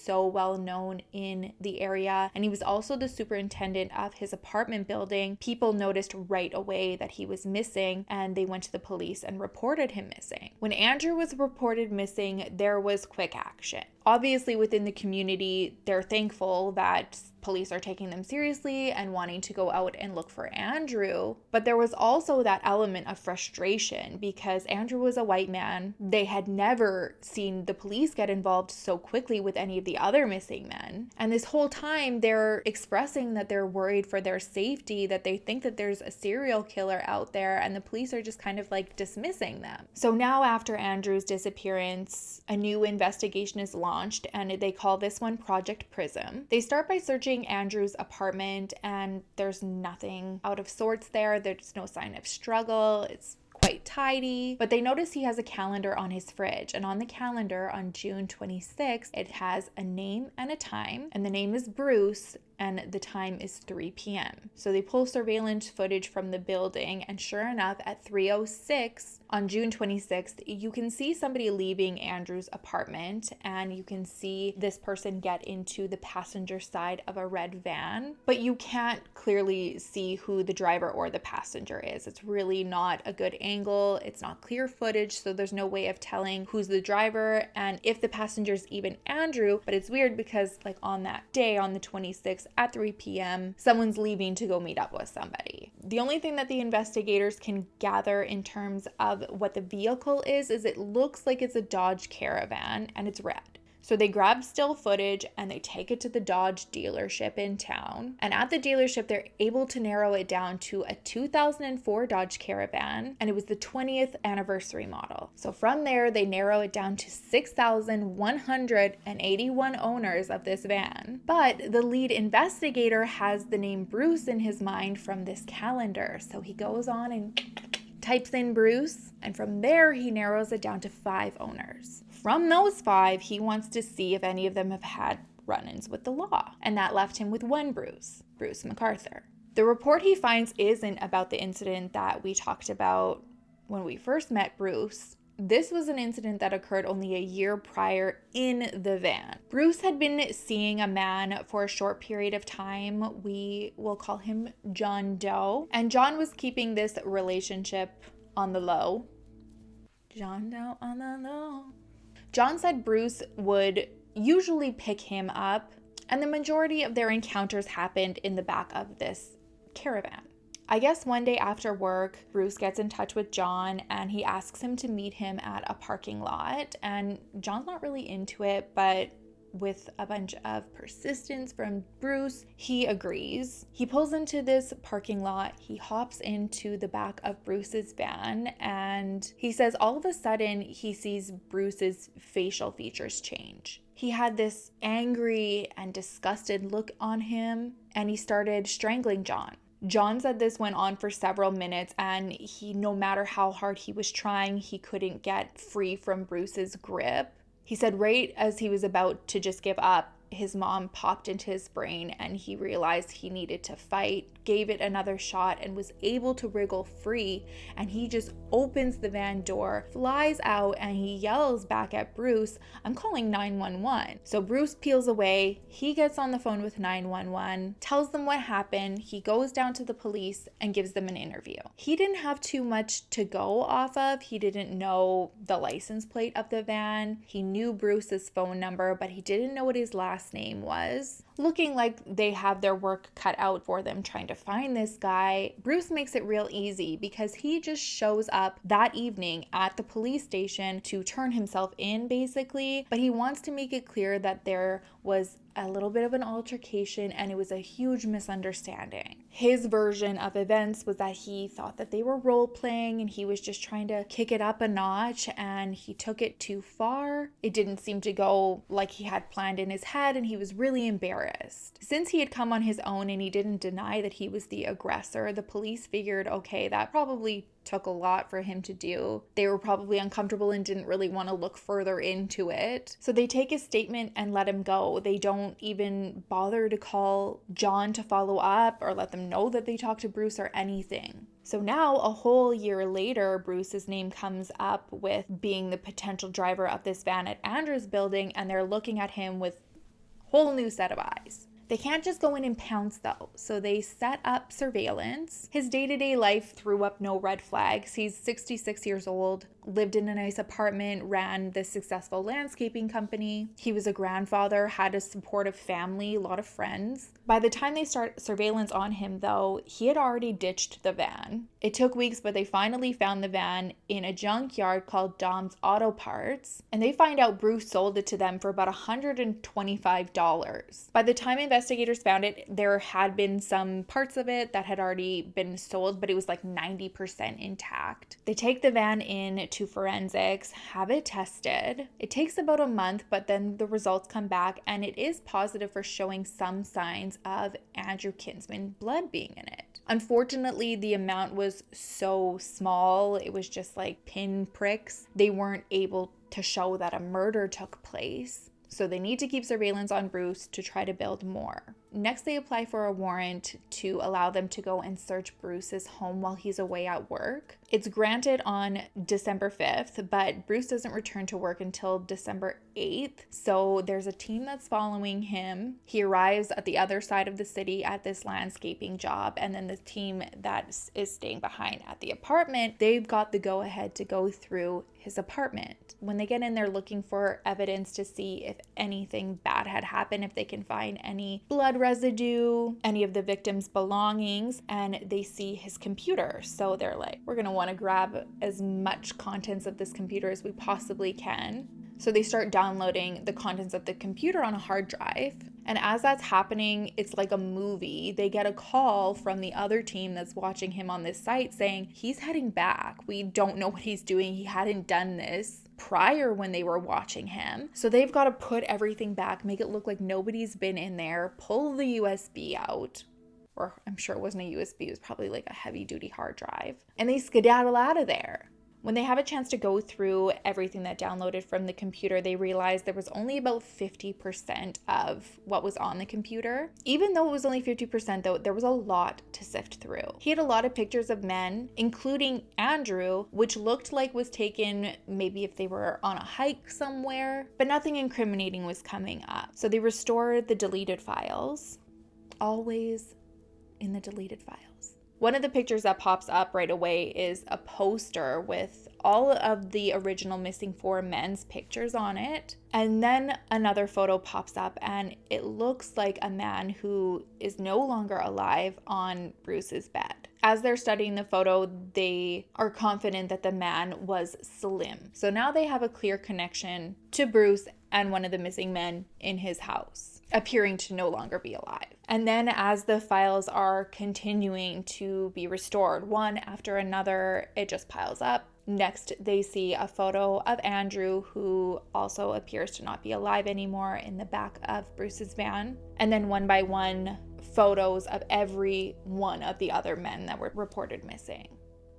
so well known in the area and he was also the superintendent of his apartment building, people noticed right away that he was missing and they went to the police and reported him missing. When Andrew was reported missing, there was quick action. Obviously, within the community, they're thankful that police are taking them seriously and wanting to go out and look for Andrew. But there was also that element of frustration because Andrew was a white man. They had never seen the police get involved so quickly with any of the other missing men. And this whole time, they're expressing that they're worried for their safety, that they think that there's a serial killer out there, and the police are just kind of like dismissing them. So now, after Andrew's disappearance, a new investigation is launched, and they call this one Project Prism. They start by searching Andrew's apartment, and there's nothing out of sorts there. There's no sign of struggle. It's quite tidy, but they notice he has a calendar on his fridge, and on the calendar on June 26th, it has a name and a time, and the name is Bruce, and the time is 3 p.m. So they pull surveillance footage from the building, and sure enough, at 3:06 on June 26th, you can see somebody leaving Andrew's apartment, and you can see this person get into the passenger side of a red van, but you can't clearly see who the driver or the passenger is. It's really not a good angle. It's not clear footage, so there's no way of telling who's the driver and if the passenger is even Andrew. But it's weird because like on that day, on the 26th, at 3 p.m., someone's leaving to go meet up with somebody. The only thing that the investigators can gather in terms of what the vehicle is it looks like it's a Dodge Caravan and it's red. So they grab still footage and they take it to the Dodge dealership in town. And at the dealership, they're able to narrow it down to a 2004 Dodge Caravan, and it was the 20th anniversary model. So from there, they narrow it down to 6,181 owners of this van. But the lead investigator has the name Bruce in his mind from this calendar. So he goes on and types in Bruce, and from there he narrows it down to 5 owners. From those 5, he wants to see if any of them have had run-ins with the law, and that left him with one Bruce McArthur. The report he finds isn't about the incident that we talked about when we first met Bruce. This was an incident that occurred only a year prior in the van. Bruce had been seeing a man for a short period of time. We will call him John Doe. And John was keeping this relationship on the low. John Doe on the low. John said Bruce would usually pick him up, and the majority of their encounters happened in the back of this caravan. I guess one day after work, Bruce gets in touch with John and he asks him to meet him at a parking lot. And John's not really into it, but with a bunch of persistence from Bruce, he agrees. He pulls into this parking lot. He hops into the back of Bruce's van, and he says all of a sudden he sees Bruce's facial features change. He had this angry and disgusted look on him, and he started strangling John. John said this went on for several minutes, and no matter how hard he was trying, he couldn't get free from Bruce's grip. He said right as he was about to just give up, his mom popped into his brain and he realized he needed to fight, gave it another shot, and was able to wriggle free. And he just opens the van door, flies out, and he yells back at Bruce, "I'm calling 911. So Bruce peels away. He gets on the phone with 911, tells them what happened. He goes down to the police and gives them an interview. He didn't have too much to go off of. He didn't know the license plate of the van. He knew Bruce's phone number, but he didn't know what his last name was. Looking like they have their work cut out for them trying to find this guy, Bruce makes it real easy because he just shows up that evening at the police station to turn himself in, basically, but he wants to make it clear that there was a little bit of an altercation, and it was a huge misunderstanding. His version of events was that he thought that they were role playing and he was just trying to kick it up a notch, and he took it too far. It didn't seem to go like he had planned in his head, and he was really embarrassed. Since he had come on his own and he didn't deny that he was the aggressor, the police figured, okay, that probably took a lot for him to do. They were probably uncomfortable and didn't really want to look further into it. So they take his statement and let him go. They don't even bother to call John to follow up or let them know that they talked to Bruce or anything. So now, a whole year later, Bruce's name comes up with being the potential driver of this van at Andrew's building, and they're looking at him with a whole new set of eyes. They can't just go in and pounce though, so they set up surveillance. His day-to-day life threw up no red flags. He's 66 years old, lived in a nice apartment, ran this successful landscaping company. He was a grandfather, had a supportive family, a lot of friends. By the time they start surveillance on him though, he had already ditched the van. It took weeks, but they finally found the van in a junkyard called Dom's Auto Parts, and they find out Bruce sold it to them for about $125. By the time investigators found it, there had been some parts of it that had already been sold, but it was like 90% intact. They take the van in to forensics, have it tested. It takes about a month, but then the results come back and it is positive for showing some signs of Andrew Kinsman's blood being in it. Unfortunately, the amount was so small, it was just like pin pricks. They weren't able to show that a murder took place. So they need to keep surveillance on Bruce to try to build more. Next, they apply for a warrant to allow them to go and search Bruce's home while he's away at work. It's granted on December 5th, but Bruce doesn't return to work until December 8th. So there's a team that's following him. He arrives at the other side of the city at this landscaping job, and then the team that is staying behind at the apartment, they've got the go-ahead to go through his apartment. When they get in, they're looking for evidence to see if anything bad had happened, if they can find any blood residue, any of the victim's belongings, and they see his computer. So they're like, we're gonna want to grab as much contents of this computer as we possibly can. So they start downloading the contents of the computer on a hard drive. And as that's happening, it's like a movie. They get a call from the other team that's watching him on this site saying, he's heading back. We don't know what he's doing. He hadn't done this prior when they were watching him. So they've got to put everything back, make it look like nobody's been in there, pull the USB out. Or I'm sure it wasn't a USB, it was probably like a heavy duty hard drive. And they skedaddle out of there. When they have a chance to go through everything that downloaded from the computer, they realized there was only about 50% of what was on the computer. Even though it was only 50% though, there was a lot to sift through. He had a lot of pictures of men, including Andrew, which looked like was taken maybe if they were on a hike somewhere, but nothing incriminating was coming up. So they restored the deleted files, always in the deleted files. One of the pictures that pops up right away is a poster with all of the original missing 4 men's pictures on it. And then another photo pops up and it looks like a man who is no longer alive on Bruce's bed. As they're studying the photo, they are confident that the man was Slim. So now they have a clear connection to Bruce and one of the missing men in his house, appearing to no longer be alive. And then as the files are continuing to be restored, one after another, it just piles up. Next, they see a photo of Andrew, who also appears to not be alive anymore, in the back of Bruce's van. And then one by one, photos of every one of the other men that were reported missing.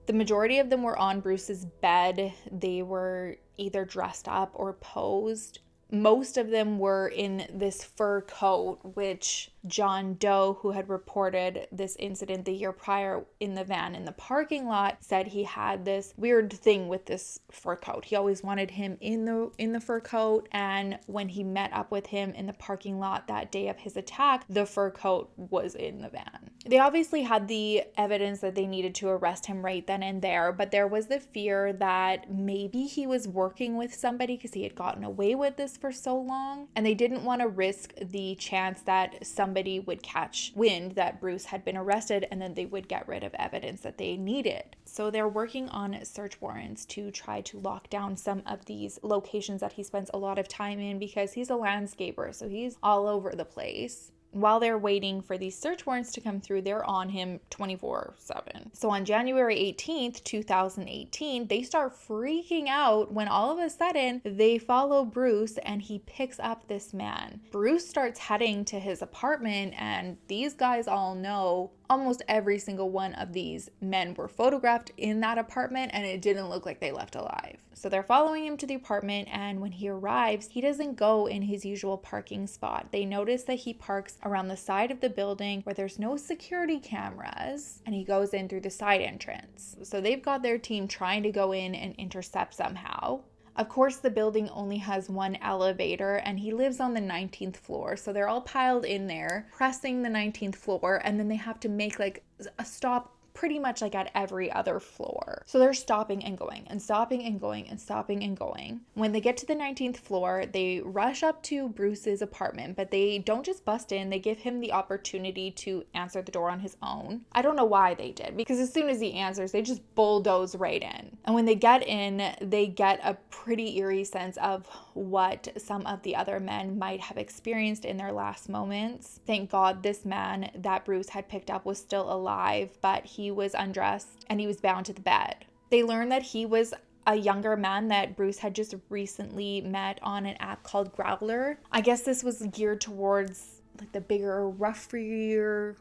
The majority of them were on Bruce's bed. They were either dressed up or posed. Most of them were in this fur coat, which John Doe, who had reported this incident the year prior in the van in the parking lot, said he had this weird thing with this fur coat. He always wanted him in the fur coat, and when he met up with him in the parking lot that day of his attack, the fur coat was in the van. They obviously had the evidence that they needed to arrest him right then and there, but there was the fear that maybe he was working with somebody because he had gotten away with this for so long, and they didn't want to risk the chance that somebody would catch wind that Bruce had been arrested, and then they would get rid of evidence that they needed. So they're working on search warrants to try to lock down some of these locations that he spends a lot of time in, because he's a landscaper, so he's all over the place. While they're waiting for these search warrants to come through, they're on him 24/7. So on January 18th, 2018, they start freaking out when all of a sudden they follow Bruce and he picks up this man. Bruce starts heading to his apartment, and these guys all know almost every single one of these men were photographed in that apartment, and it didn't look like they left alive. So they're following him to the apartment, and when he arrives, he doesn't go in his usual parking spot. They notice that he parks around the side of the building where there's no security cameras, and he goes in through the side entrance. So they've got their team trying to go in and intercept somehow. Of course, the building only has one elevator, and he lives on the 19th floor. So they're all piled in there, pressing the 19th floor, and then they have to make like a stop pretty much like at every other floor. So they're stopping and going and stopping and going and stopping and going. When they get to the 19th floor, they rush up to Bruce's apartment, but they don't just bust in. They give him the opportunity to answer the door on his own. I don't know why they did, because as soon as he answers, they just bulldoze right in. And when they get in, they get a pretty eerie sense of what some of the other men might have experienced in their last moments. Thank God this man that Bruce had picked up was still alive, but he was undressed and he was bound to the bed. They learned that he was a younger man that Bruce had just recently met on an app called Growler. I guess this was geared towards like the bigger, gruffier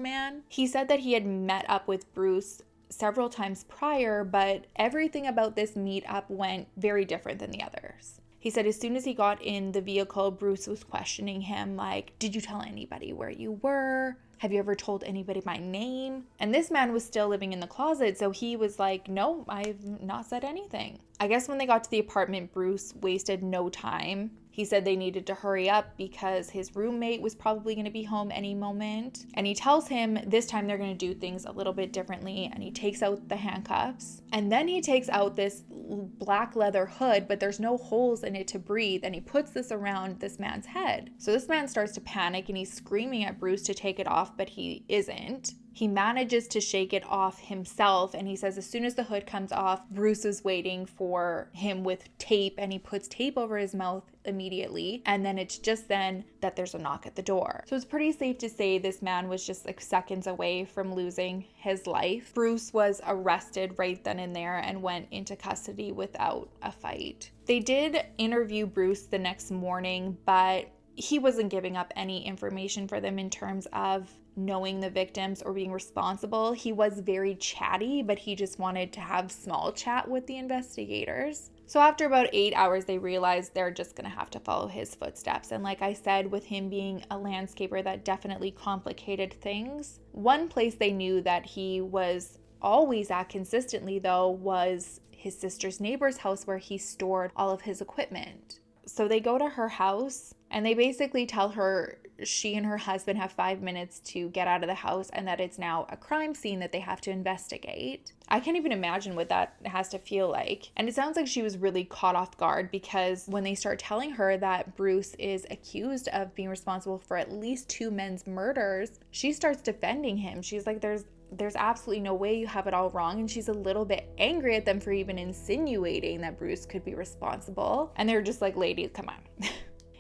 man. He said that he had met up with Bruce several times prior, but everything about this meetup went very different than the others. He said as soon as he got in the vehicle, Bruce was questioning him like, did you tell anybody where you were? Have you ever told anybody my name? And this man was still living in the closet, so he was like, no, I've not said anything. I guess when they got to the apartment, Bruce wasted no time. He said they needed to hurry up because his roommate was probably going to be home any moment. And he tells him this time they're going to do things a little bit differently. And he takes out the handcuffs. And then he takes out this black leather hood, but there's no holes in it to breathe. And he puts this around this man's head. So this man starts to panic and he's screaming at Bruce to take it off, but he isn't. He manages to shake it off himself, and he says as soon as the hood comes off, Bruce is waiting for him with tape, and he puts tape over his mouth immediately, and then it's just then that there's a knock at the door. So it's pretty safe to say this man was just like seconds away from losing his life. Bruce was arrested right then and there and went into custody without a fight. They did interview Bruce the next morning, but he wasn't giving up any information for them in terms of knowing the victims or being responsible. He was very chatty, but he just wanted to have small chat with the investigators. So after about 8 hours, they realized they're just going to have to follow his footsteps. And like I said, with him being a landscaper, that definitely complicated things. One place they knew that he was always at consistently, though, was his sister's neighbor's house where he stored all of his equipment. So they go to her house and they basically tell her she and her husband have 5 minutes to get out of the house and that it's now a crime scene that they have to investigate. I can't even imagine what that has to feel like. And it sounds like she was really caught off guard because when they start telling her that Bruce is accused of being responsible for at least 2 men's murders, she starts defending him. She's like, there's absolutely no way, you have it all wrong. And she's a little bit angry at them for even insinuating that Bruce could be responsible. And they're just like, ladies, come on.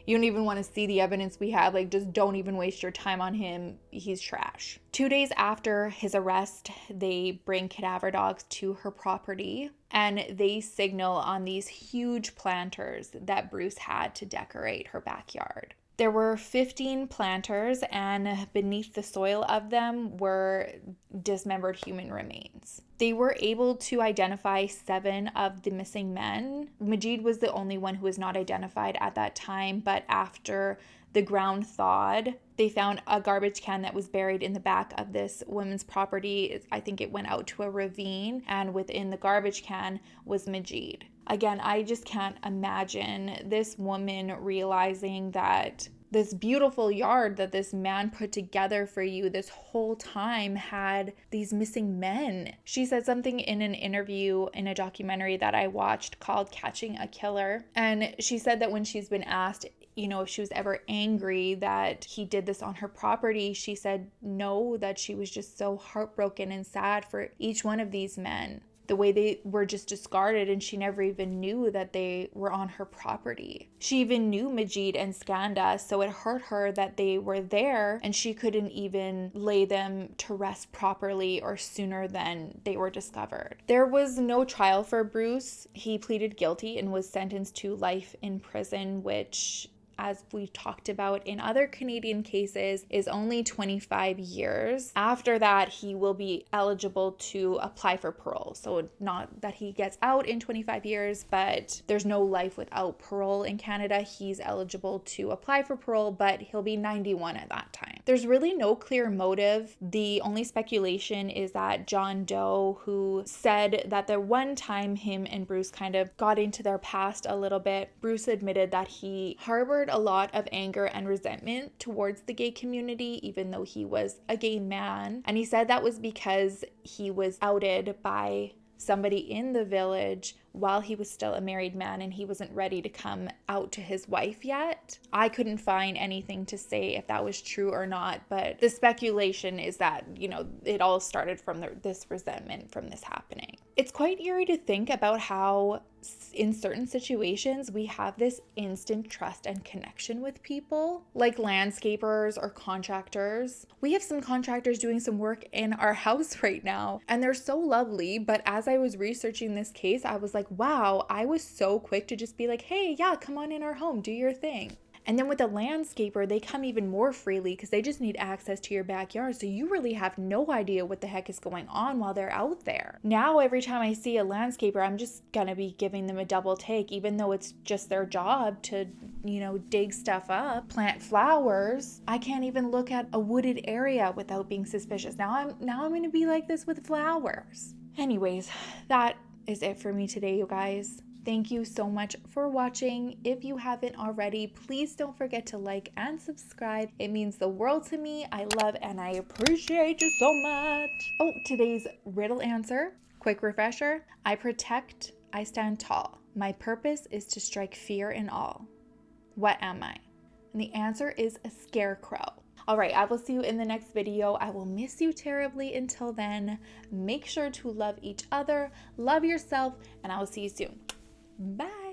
You don't even want to see the evidence we have. Like, just don't even waste your time on him. He's trash. 2 days after his arrest, they bring cadaver dogs to her property and they signal on these huge planters that Bruce had to decorate her backyard. There were 15 planters, and beneath the soil of them were dismembered human remains. They were able to identify 7 of the missing men. Majid was the only one who was not identified at that time, but after the ground thawed, they found a garbage can that was buried in the back of this woman's property. I think it went out to a ravine, and within the garbage can was Majid. Again, I just can't imagine this woman realizing that this beautiful yard that this man put together for you this whole time had these missing men. She said something in an interview in a documentary that I watched called Catching a Killer. And she said that when she's been asked, if she was ever angry that he did this on her property, she said no, that she was just so heartbroken and sad for each one of these men, the way they were just discarded, and she never even knew that they were on her property. She even knew Majid and Skanda, so it hurt her that they were there and she couldn't even lay them to rest properly or sooner than they were discovered. There was no trial for Bruce. He pleaded guilty and was sentenced to life in prison, which, as we've talked about in other Canadian cases, is only 25 years. After that, he will be eligible to apply for parole. So not that he gets out in 25 years, but there's no life without parole in Canada. He's eligible to apply for parole, but he'll be 91 at that time. There's really no clear motive. The only speculation is that John Doe, who said that the one time him and Bruce kind of got into their past a little bit, Bruce admitted that he harbored a lot of anger and resentment towards the gay community, even though he was a gay man. And he said that was because he was outed by somebody in the village while he was still a married man and he wasn't ready to come out to his wife yet. I couldn't find anything to say if that was true or not, but the speculation is that, it all started from this resentment from this happening. It's quite eerie to think about how in certain situations we have this instant trust and connection with people, like landscapers or contractors. We have some contractors doing some work in our house right now, and they're so lovely, but as I was researching this case, I was like, wow, I was so quick to just be like, hey, yeah, come on in our home, do your thing. And then with a landscaper, they come even more freely because they just need access to your backyard. So you really have no idea what the heck is going on while they're out there. Now, every time I see a landscaper, I'm just going to be giving them a double take, even though it's just their job to, dig stuff up, plant flowers. I can't even look at a wooded area without being suspicious. Now I'm going to be like this with flowers. Anyways, that is it for me today, you guys. Thank you so much for watching. If you haven't already, please don't forget to like and subscribe. It means the world to me. I love and I appreciate you so much. Oh, today's riddle answer, quick refresher. I protect, I stand tall. My purpose is to strike fear in all. What am I? And the answer is a scarecrow. All right, I will see you in the next video. I will miss you terribly. Until then, make sure to love each other, love yourself, and I will see you soon. Bye.